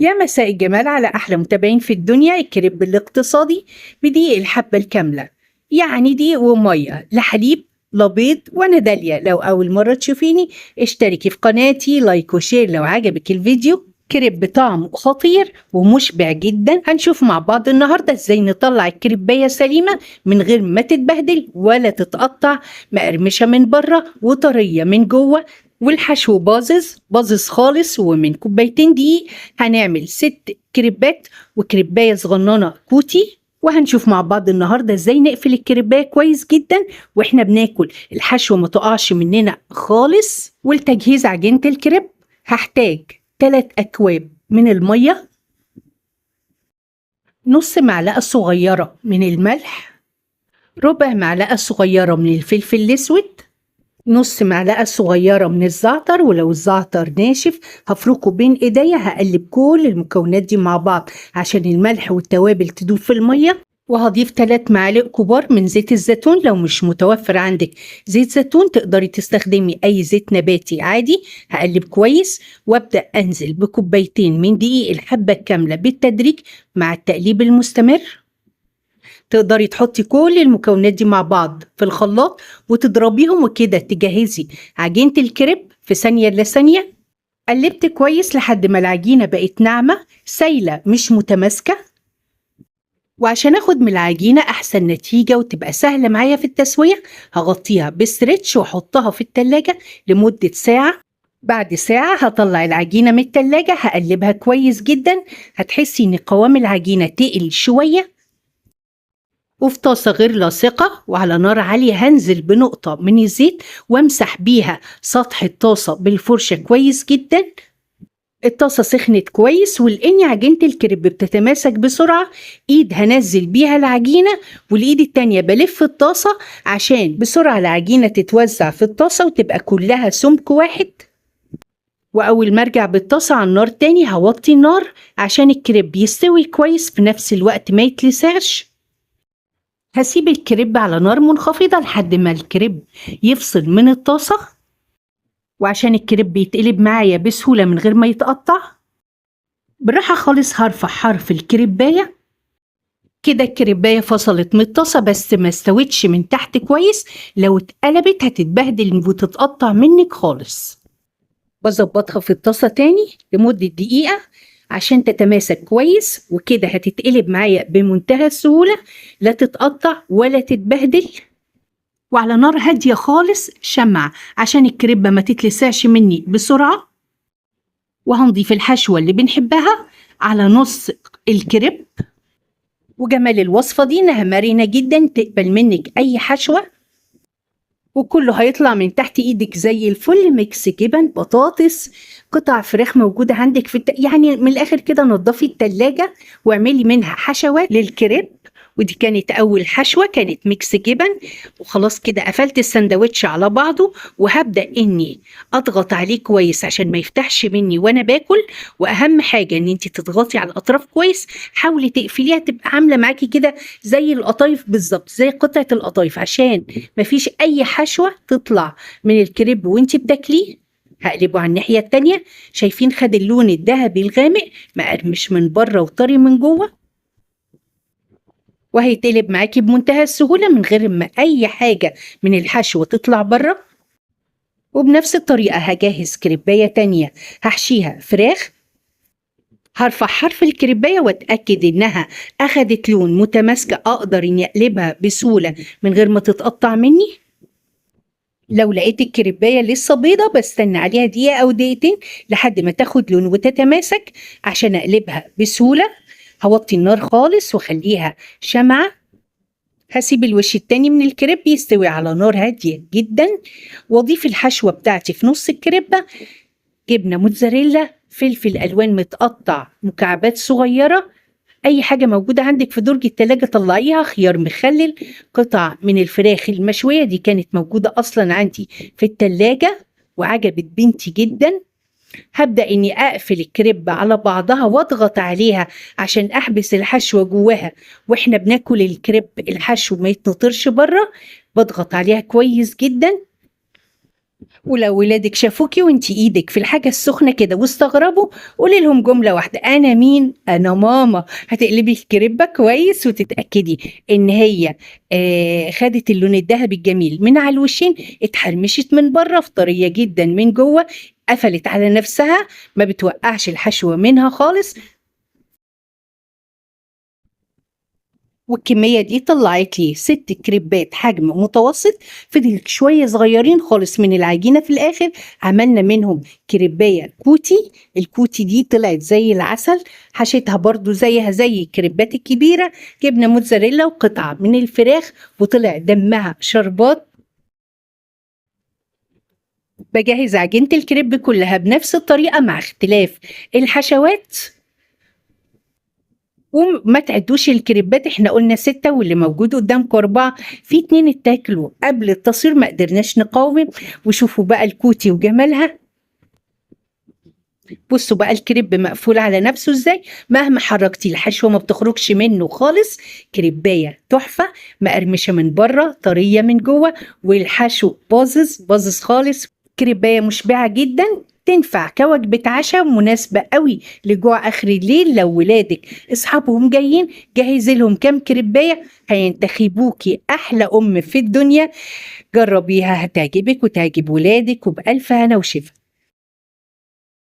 يا مساء الجمال على أحلى متابعين في الدنيا. الكريب الاقتصادي بدقيق الحبة الكاملة، يعني دقيق ومية، لا حليب لا بيض. وأنا داليا. لو أول مرة تشوفيني اشتركي في قناتي، لايك وشير لو عجبك الفيديو. كريب بطعم خطير ومشبع جدا. هنشوف مع بعض النهاردة ازاي نطلع الكريباية سليمة من غير ما تتبهدل ولا تتقطع، مقرمشة من بره وطرية من جوه، والحشو باظظ خالص. ومن كوبايتين دقيق هنعمل 6 كريبات وكريباية صغننة كوتي. وهنشوف مع بعض النهاردة ازاي نقفل الكريباية كويس جدا واحنا بناكل، الحشو ما تقعش مننا خالص. والتجهيز عجينة الكريب، هحتاج 3 أكواب من المية، نص معلقة صغيرة من الملح، ربع معلقة صغيرة من الفلفل الأسود، نص معلقة صغيرة من الزعتر، ولو الزعتر ناشف هفركه بين ايديا. هقلب كل المكونات دي مع بعض عشان الملح والتوابل تدوب في المية. وهضيف 3 معالق كبار من زيت الزيتون. لو مش متوفر عندك زيت زيتون تقدري تستخدمي اي زيت نباتي عادي. هقلب كويس وابدأ انزل بكوبايتين من دقيق الحبة الكاملة بالتدريج مع التقليب المستمر. تقدري تحطي كل المكونات دي مع بعض في الخلاط وتضربيهم، وكده تجهزي عجينة الكريب في ثانية إلا ثانية. قلبت كويس لحد ما العجينة بقت ناعمة سايلة مش متماسكة. وعشان اخد من العجينة احسن نتيجة وتبقى سهلة معايا في التسوية، هغطيها بستريتش واحطها في التلاجة لمدة ساعة. بعد ساعة هطلع العجينة من التلاجة، هقلبها كويس جدا. هتحسي ان قوام العجينة تقل شوية. وفي طاسة غير لاصقة وعلى نار عالية هنزل بنقطة من الزيت وامسح بيها سطح الطاسة بالفرشة كويس جدا. الطاسة سخنت كويس، ولأن عجينة الكريب بتتماسك بسرعة، ايد هنزل بيها العجينة والايد التانية بلف الطاسة عشان بسرعة العجينة تتوزع في الطاسة وتبقى كلها سمك واحد. وأول ما ارجع بالطاسة على النار تاني هوطي النار عشان الكريب يستوي كويس في نفس الوقت ما يتلسعش. هسيب الكريب على نار منخفضة لحد ما الكريب يفصل من الطاسة. وعشان الكريب يتقلب معايا بسهولة من غير ما يتقطع، بالراحة خالص هرفع حرف الكريباية. كده الكريباية فصلت من الطاسة بس ما استوتش من تحت كويس. لو اتقلبت هتتبهدل وتتقطع منك خالص. بظبطها في الطاسة تاني لمدة دقيقة عشان تتماسك كويس، وكده هتتقلب معايا بمنتهى السهولة، لا تتقطع ولا تتبهدل. وعلى نار هادية خالص شمع عشان الكريبة ما تتلسعش مني بسرعة. وهنضيف الحشوة اللي بنحبها على نص الكريب. وجمال الوصفة دي انها مرنة جدا تقبل منك اي حشوة، وكله هيطلع من تحت ايدك زي الفل. ميكس جبن، بطاطس، قطع فراخ موجودة عندك يعني من الاخر كده نضفي التلاجة واعملي منها حشوات للكريب. ودي كانت اول حشوة، كانت ميكس جبن. وخلاص كده قفلت السندوتش على بعضه، وهبدأ اني اضغط عليه كويس عشان ما يفتحش مني وانا باكل. واهم حاجة ان انت تضغطي على الاطراف كويس. حاولي تقفليها تبقى عاملة معاكي كده زي القطايف بالظبط، زي قطعة القطايف، عشان مفيش اي حشوة تطلع من الكريب وانت بتاكليه. هقلبه على الناحية التانية. شايفين خد اللون الذهبي الغامق، مقرمش من بره وطري من جوه. وهيتقلب معاكي بمنتهى السهولة من غير ما أي حاجة من الحشو تطلع بره. وبنفس الطريقة هجهز كريباية تانية هحشيها فراخ. هرفع حرف الكريباية واتأكد انها اخدت لون متماسكة، اقدر اني اقلبها بسهولة من غير ما تتقطع مني. لو لقيت الكريباية لسه بيضة بستنى عليها دقيقة او دقيقتين لحد ما تاخد لون وتتماسك عشان اقلبها بسهولة. هوطي النار خالص وخليها شمعة. هسيب الوش التاني من الكريب يستوي على نار هادية جدا، واضيف الحشوة بتاعتي في نص الكريبة. جبنة موتزاريلا، فلفل ألوان متقطع مكعبات صغيرة، أي حاجة موجودة عندك في درج التلاجة طلعيها، خيار مخلل، قطع من الفراخ المشوية دي كانت موجودة أصلا عندي في التلاجة وعجبت بنتي جدا. هبدأ إني أقفل الكريب على بعضها واضغط عليها عشان أحبس الحشوة جواها. وإحنا بناكل الكريب الحشو ما يتنطرش بره، بضغط عليها كويس جدا. ولو ولادك شافوكي وانتي ايدك في الحاجة السخنة كده واستغربوا، قولي لهم جملة واحدة: انا مين؟ انا ماما. هتقلبي الكريبة كويس وتتأكدي ان هي خدت اللون الذهبي الجميل من على الوشين، اتحرمشت من بره، طرية جدا من جوه، قفلت على نفسها، ما بتوقعش الحشوة منها خالص. والكمية دي طلعت لي 6 كريبات حجم متوسط، فضل شوية صغيرين خالص من العجينة في الآخر، عملنا منهم كريباية كوتي. الكوتي دي طلعت زي العسل، حشيتها برضو زيها زي الكريبات الكبيرة، جبنا موتزاريلا وقطعة من الفراخ وطلع دمها شربات. بجهز عجينة الكريب كلها بنفس الطريقة مع اختلاف الحشوات. وما تعدوش الكريبات، احنا قلنا 6 واللي موجود قدامكم 4، في 2 اتاكلوا قبل التصوير ما قدرناش نقاوم. وشوفوا بقى الكوتي وجمالها. بصوا بقى الكريب مقفول على نفسه ازاي، مهما حركتي الحشوة ما بتخرجش منه خالص. كريباية تحفة، مقرمشة من بره طرية من جوه، والحشو باظظ خالص. كريباية مشبعة جدا، تنفع كوجبة عشاء، مناسبة قوي لجوع آخر الليل. لو ولادك أصحابهم جايين جهزي لهم كام كريباية، هينتخبوكي أحلى أم في الدنيا. جربيها هتعجبك وتعجب ولادك، وبألف هنا وشفا.